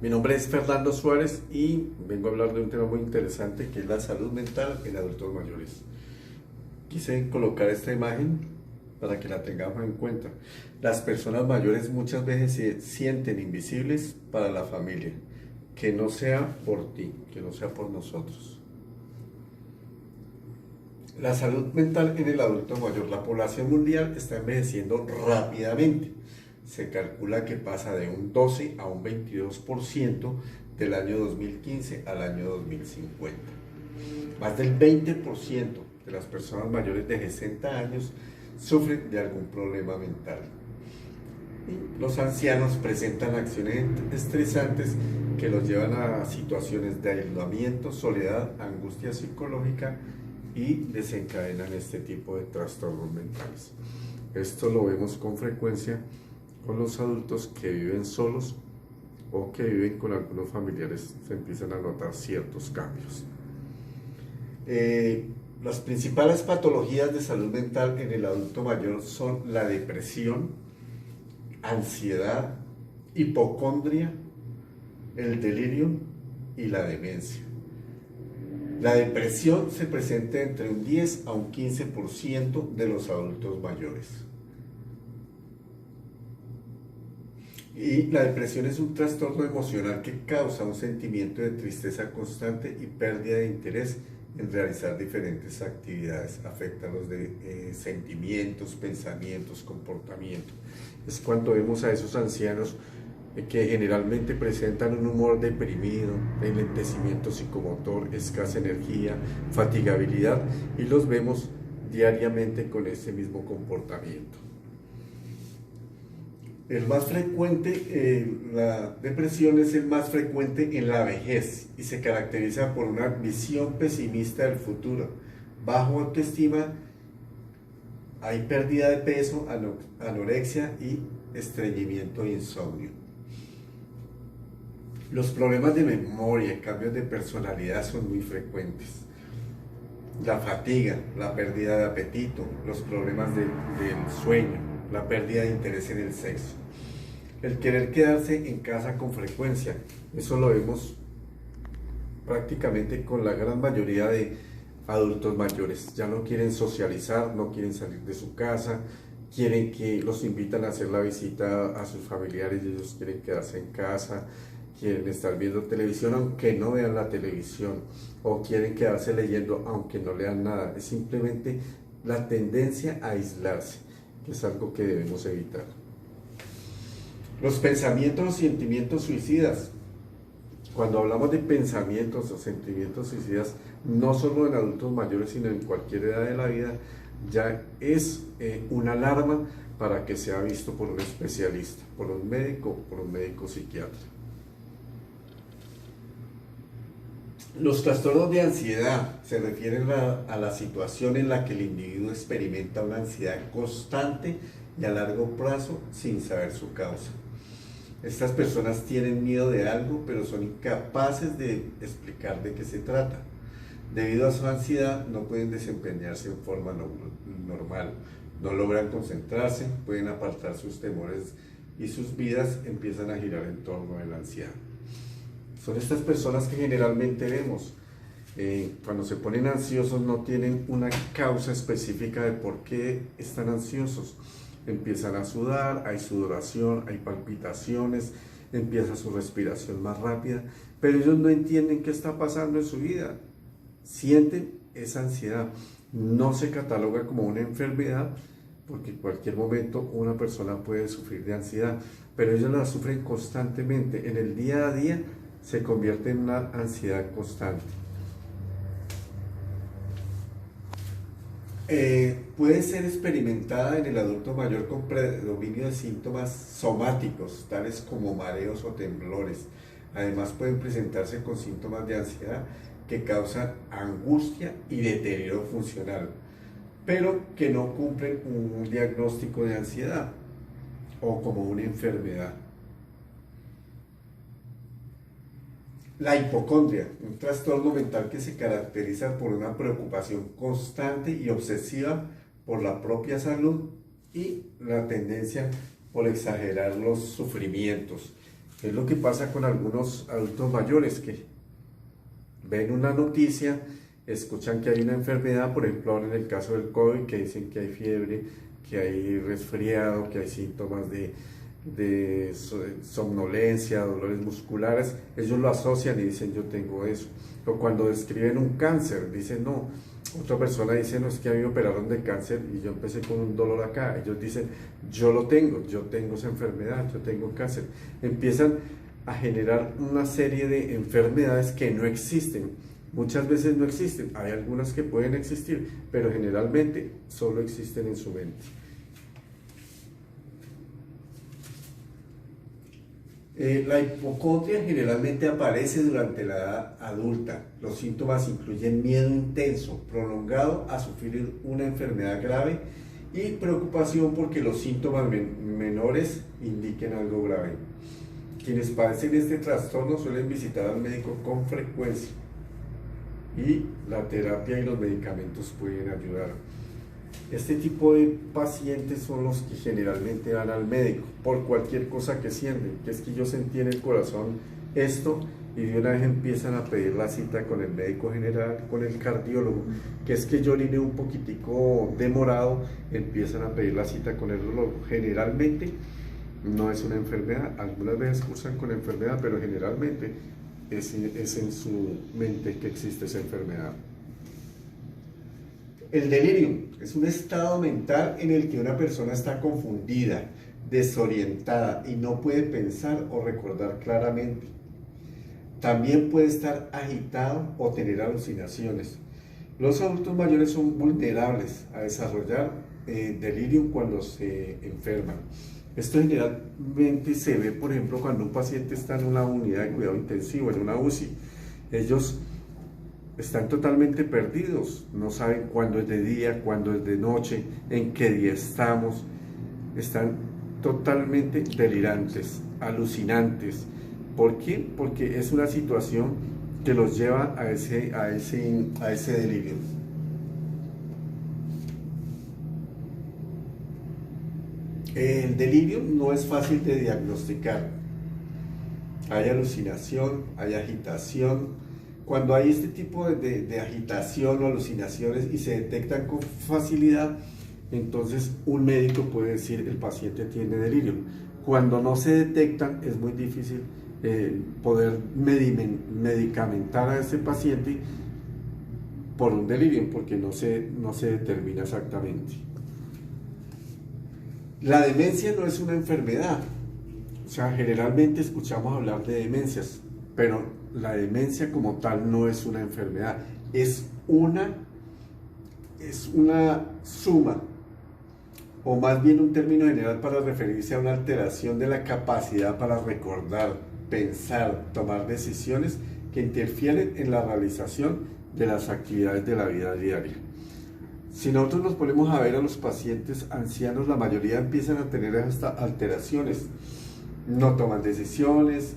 Mi nombre es Fernando Suárez y vengo a hablar de un tema muy interesante que es la salud mental en adultos mayores. Quise colocar esta imagen para que la tengamos en cuenta. Las personas mayores muchas veces se sienten invisibles para la familia. Que no sea por ti, que no sea por nosotros. La salud mental en el adulto mayor. La población mundial está envejeciendo rápidamente. Se calcula que pasa de un 12 a un 22% del año 2015 al año 2050. Más del 20% de las personas mayores de 60 años sufren de algún problema mental. Y los ancianos presentan acciones estresantes que los llevan a situaciones de aislamiento, soledad, angustia psicológica y desencadenan este tipo de trastornos mentales. Esto lo vemos con frecuencia con los adultos que viven solos o que viven con algunos familiares. Se empiezan a notar ciertos cambios. Las principales patologías de salud mental en el adulto mayor son la depresión, ansiedad, hipocondria, el delirio y la demencia. La depresión se presenta entre un 10 a un 15% de los adultos mayores. Y la depresión es un trastorno emocional que causa un sentimiento de tristeza constante y pérdida de interés en realizar diferentes actividades. Afecta los sentimientos, pensamientos, comportamientos. Es cuando vemos a esos ancianos que generalmente presentan un humor deprimido, enlentecimiento psicomotor, escasa energía, fatigabilidad, y los vemos diariamente con ese mismo comportamiento. El más frecuente, la depresión es el más frecuente en la vejez y se caracteriza por una visión pesimista del futuro, bajo autoestima, hay pérdida de peso, anorexia y estreñimiento e insomnio. Los problemas de memoria y cambios de personalidad son muy frecuentes. La fatiga, la pérdida de apetito, los problemas del sueño, la pérdida de interés en el sexo. El querer quedarse en casa con frecuencia, eso lo vemos prácticamente con la gran mayoría de adultos mayores. Ya no quieren socializar, no quieren salir de su casa, quieren que los invitan a hacer la visita a sus familiares y ellos quieren quedarse en casa, quieren estar viendo televisión aunque no vean la televisión, o quieren quedarse leyendo aunque no lean nada. Es simplemente la tendencia a aislarse, que es algo que debemos evitar. Los pensamientos o sentimientos suicidas. Cuando hablamos de pensamientos o sentimientos suicidas, no solo en adultos mayores, sino en cualquier edad de la vida, ya es una alarma para que sea visto por un especialista, por un médico psiquiatra. Los trastornos de ansiedad se refieren a la situación en la que el individuo experimenta una ansiedad constante y a largo plazo sin saber su causa. Estas personas tienen miedo de algo, pero son incapaces de explicar de qué se trata. Debido a su ansiedad, no pueden desempeñarse en forma normal, no logran concentrarse, pueden apartar sus temores y sus vidas empiezan a girar en torno a la ansiedad. Son estas personas que generalmente vemos. Cuando se ponen ansiosos no tienen una causa específica de por qué están ansiosos. Empiezan a sudar, hay sudoración, hay palpitaciones, empieza su respiración más rápida, pero ellos no entienden qué está pasando en su vida. Sienten esa ansiedad. No se cataloga como una enfermedad, porque en cualquier momento una persona puede sufrir de ansiedad, pero ellos la sufren constantemente. En el día a día se convierte en una ansiedad constante. Puede ser experimentada en el adulto mayor con predominio de síntomas somáticos, tales como mareos o temblores. Además pueden presentarse con síntomas de ansiedad que causan angustia y deterioro funcional, pero que no cumplen un diagnóstico de ansiedad o como una enfermedad. La hipocondria, un trastorno mental que se caracteriza por una preocupación constante y obsesiva por la propia salud y la tendencia por exagerar los sufrimientos. Es lo que pasa con algunos adultos mayores que ven una noticia, escuchan que hay una enfermedad, por ejemplo, ahora en el caso del COVID, que dicen que hay fiebre, que hay resfriado, que hay síntomas de somnolencia, dolores musculares, ellos lo asocian y dicen yo tengo eso. O cuando describen un cáncer, dicen no, otra persona dice no, es que a mí me operaron de cáncer y yo empecé con un dolor acá. Ellos dicen yo lo tengo, yo tengo esa enfermedad, yo tengo cáncer. Empiezan a generar una serie de enfermedades que no existen. Muchas veces no existen, hay algunas que pueden existir, pero generalmente solo existen en su mente. La hipocondria generalmente aparece durante la edad adulta. Los síntomas incluyen miedo intenso, prolongado a sufrir una enfermedad grave y preocupación porque los síntomas menores indiquen algo grave. Quienes padecen este trastorno suelen visitar al médico con frecuencia y la terapia y los medicamentos pueden ayudar. Este tipo de pacientes son los que generalmente van al médico por cualquier cosa que sienten, que es que yo sentí en el corazón esto y de una vez empiezan a pedir la cita con el médico general, con el cardiólogo, que es que yo oriné un poquitico demorado, empiezan a pedir la cita con el urologo. Generalmente no es una enfermedad, algunas veces cursan con enfermedad, pero generalmente es en su mente que existe esa enfermedad. El delirio es un estado mental en el que una persona está confundida, desorientada y no puede pensar o recordar claramente. También puede estar agitado o tener alucinaciones. Los adultos mayores son vulnerables a desarrollar delirio cuando se enferman. Esto generalmente se ve, por ejemplo, cuando un paciente está en una unidad de cuidado intensivo, en una UCI. Ellos están totalmente perdidos, no saben cuándo es de día, cuándo es de noche, en qué día estamos. Están totalmente delirantes, alucinantes. ¿Por qué? Porque es una situación que los lleva a ese delirio. El delirio no es fácil de diagnosticar. Hay alucinación, hay agitación. Cuando hay este tipo de agitación o alucinaciones y se detectan con facilidad, entonces un médico puede decir el paciente tiene delirio. Cuando no se detectan es muy difícil poder medicamentar a ese paciente por un delirio porque no se determina exactamente. La demencia no es una enfermedad, o sea, generalmente escuchamos hablar de demencias, pero la demencia como tal no es una enfermedad, es una suma, o más bien un término general para referirse a una alteración de la capacidad para recordar, pensar, tomar decisiones que interfieren en la realización de las actividades de la vida diaria. Si nosotros nos ponemos a ver a los pacientes ancianos, la mayoría empiezan a tener estas alteraciones, no toman decisiones,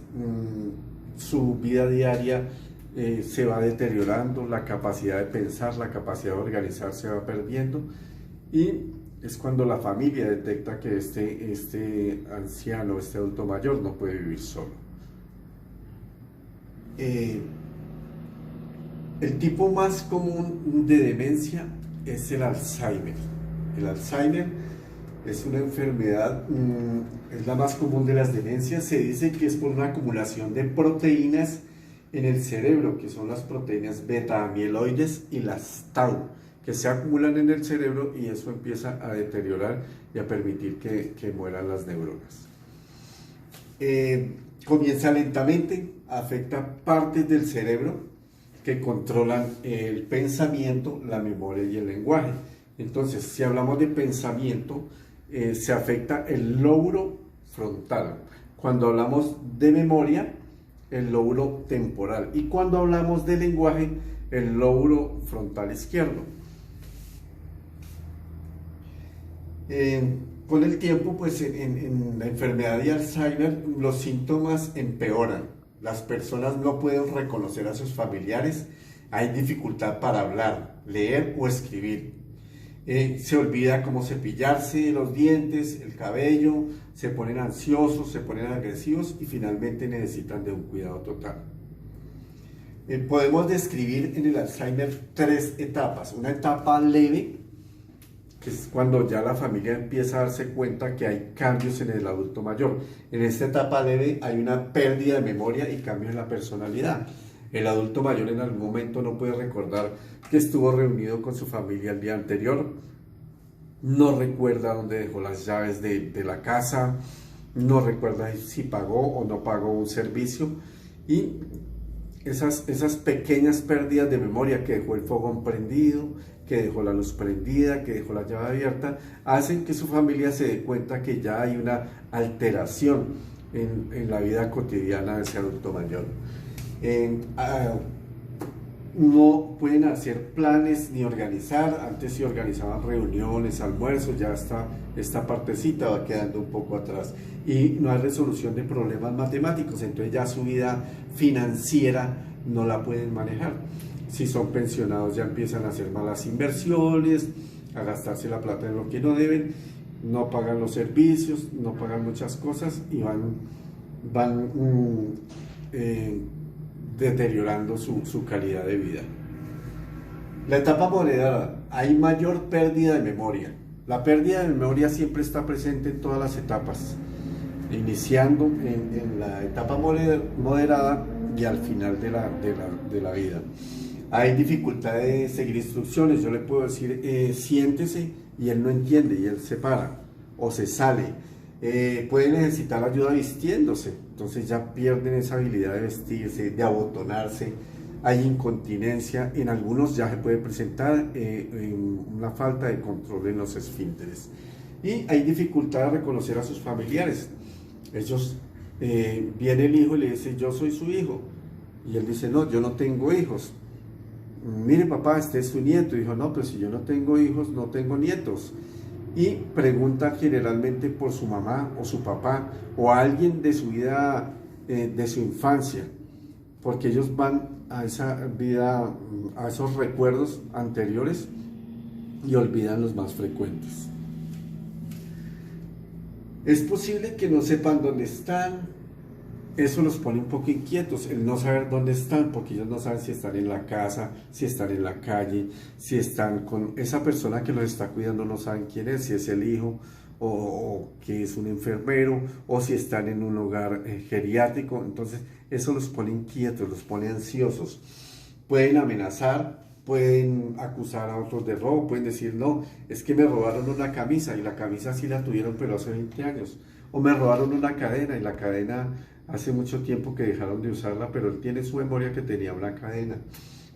su vida diaria se va deteriorando, la capacidad de pensar, la capacidad de organizar se va perdiendo y es cuando la familia detecta que este anciano, este adulto mayor no puede vivir solo. El tipo más común de demencia es el Alzheimer. El Alzheimer es una enfermedad, es la más común de las demencias. Se dice que es por una acumulación de proteínas en el cerebro, que son las proteínas beta-amiloides y las tau, que se acumulan en el cerebro y eso empieza a deteriorar y a permitir que mueran las neuronas. Comienza lentamente, afecta partes del cerebro que controlan el pensamiento, la memoria y el lenguaje. Entonces, si hablamos de pensamiento, se afecta el lóbulo frontal. Cuando hablamos de memoria, el lóbulo temporal. Y cuando hablamos de lenguaje, el lóbulo frontal izquierdo. Con el tiempo, pues en la enfermedad de Alzheimer, los síntomas empeoran. Las personas no pueden reconocer a sus familiares, hay dificultad para hablar, leer o escribir. Se olvida cómo cepillarse los dientes, el cabello, se ponen ansiosos, se ponen agresivos y finalmente necesitan de un cuidado total. Podemos describir en el Alzheimer 3 etapas. Una etapa leve, que es cuando ya la familia empieza a darse cuenta que hay cambios en el adulto mayor. En esta etapa leve hay una pérdida de memoria y cambios en la personalidad. El adulto mayor en algún momento no puede recordar que estuvo reunido con su familia el día anterior, no recuerda dónde dejó las llaves de la casa, no recuerda si pagó o no pagó un servicio, y esas pequeñas pérdidas de memoria, que dejó el fogón prendido, que dejó la luz prendida, que dejó la llave abierta, hacen que su familia se dé cuenta que ya hay una alteración en la vida cotidiana de ese adulto mayor. No pueden hacer planes ni organizar. Antes se organizaban reuniones, almuerzos, ya esta partecita va quedando un poco atrás, y no hay resolución de problemas matemáticos, entonces ya su vida financiera no la pueden manejar. Si son pensionados ya empiezan a hacer malas inversiones, a gastarse la plata en lo que no deben, no pagan los servicios, no pagan muchas cosas y van deteriorando su calidad de vida. La etapa moderada, hay mayor pérdida de memoria. La pérdida de memoria siempre está presente en todas las etapas, iniciando en la etapa moderada y al final de la vida. Hay dificultad de seguir instrucciones. Yo le puedo decir, siéntese, y él no entiende y él se para o se sale. Puede necesitar ayuda vistiéndose, entonces ya pierden esa habilidad de vestirse, de abotonarse. Hay incontinencia, en algunos ya se puede presentar una falta de control en los esfínteres, y hay dificultad de reconocer a sus familiares. Viene el hijo y le dice: yo soy su hijo, y él dice: no, yo no tengo hijos. Mire papá, este es su nieto. Y dijo: no, pero si yo no tengo hijos, no tengo nietos. Y pregunta generalmente por su mamá o su papá o a alguien de su vida, de su infancia, porque ellos van a esa vida, a esos recuerdos anteriores, y olvidan los más frecuentes. Es posible que no sepan dónde están. Eso los pone un poco inquietos, el no saber dónde están, porque ellos no saben si están en la casa, si están en la calle, si están con esa persona que los está cuidando, no saben quién es, si es el hijo o que es un enfermero, o si están en un hogar geriátrico. Entonces eso los pone inquietos, los pone ansiosos. Pueden amenazar, pueden acusar a otros de robo, pueden decir: no, es que me robaron una camisa, y la camisa sí la tuvieron pero hace 20 años, o me robaron una cadena, y la cadena hace mucho tiempo que dejaron de usarla, pero él tiene su memoria que tenía una cadena.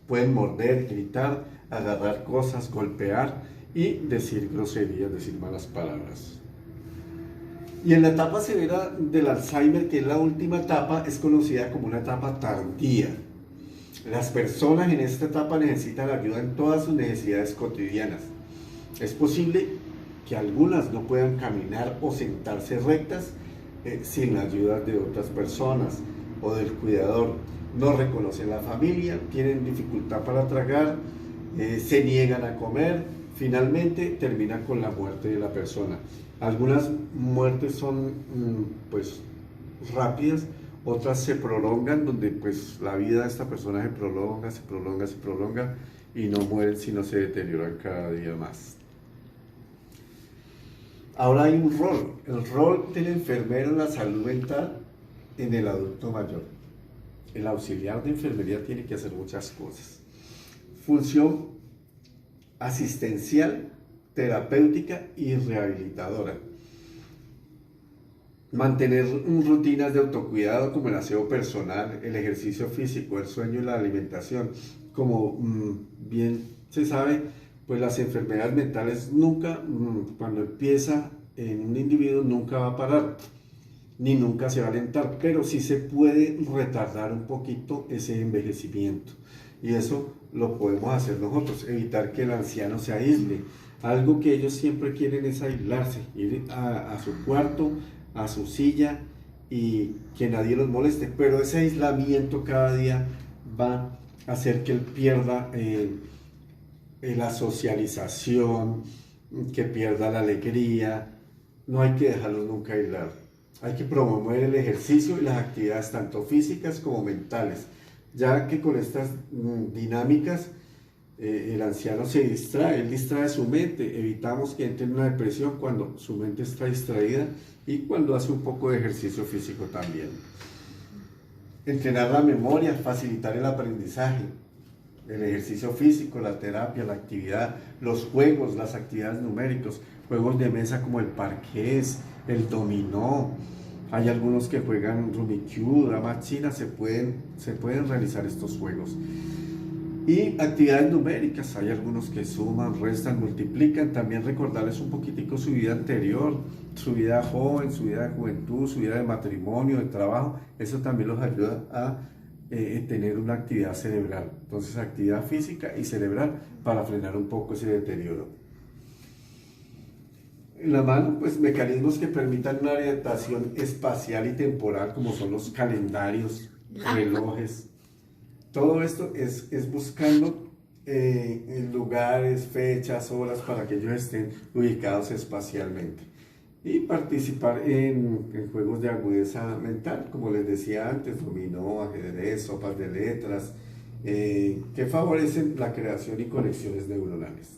Pueden morder, gritar, agarrar cosas, golpear y decir groserías, decir malas palabras. Y en la etapa severa del Alzheimer, que es la última etapa, es conocida como una etapa tardía. Las personas en esta etapa necesitan ayuda en todas sus necesidades cotidianas. Es posible que algunas no puedan caminar o sentarse rectas sin la ayuda de otras personas o del cuidador. No reconocen la familia, tienen dificultad para tragar, se niegan a comer, finalmente termina con la muerte de la persona. Algunas muertes son pues rápidas, otras se prolongan, donde pues la vida de esta persona se prolonga, se prolonga, se prolonga, y no mueren sino se deterioran cada día más. Ahora hay un rol, el rol del enfermero en la salud mental en el adulto mayor. El auxiliar de enfermería tiene que hacer muchas cosas. Función asistencial, terapéutica y rehabilitadora. Mantener rutinas de autocuidado como el aseo personal, el ejercicio físico, el sueño y la alimentación. Como bien se sabe, pues las enfermedades mentales nunca, cuando empieza en un individuo, nunca va a parar, ni nunca se va a alentar, pero sí se puede retardar un poquito ese envejecimiento. Y eso lo podemos hacer nosotros, evitar que el anciano se aísle. Algo que ellos siempre quieren es aislarse, ir a su cuarto, a su silla, y que nadie los moleste, pero ese aislamiento cada día va a hacer que él pierda la socialización, que pierda la alegría. No hay que dejarlo nunca aislar. Hay que promover el ejercicio y las actividades tanto físicas como mentales, ya que con estas dinámicas el anciano se distrae, él distrae su mente, evitamos que entre en una depresión cuando su mente está distraída y cuando hace un poco de ejercicio físico también. Entrenar la memoria, facilitar el aprendizaje, el ejercicio físico, la terapia, la actividad, los juegos, las actividades numéricas, juegos de mesa como el parqués, el dominó. Hay algunos que juegan Rummikub, Dama China, se pueden realizar estos juegos. Y actividades numéricas, hay algunos que suman, restan, multiplican. También recordarles un poquitico su vida anterior, su vida joven, su vida de juventud, su vida de matrimonio, de trabajo. Eso también los ayuda a tener una actividad cerebral. Entonces, actividad física y cerebral para frenar un poco ese deterioro. En la mano, pues mecanismos que permitan una orientación espacial y temporal, como son los calendarios, relojes. Todo esto es buscando lugares, fechas, horas para que ellos estén ubicados espacialmente. Y participar en juegos de agudeza mental, como les decía antes, dominó, ajedrez, sopas de letras, que favorecen la creación y conexiones neuronales.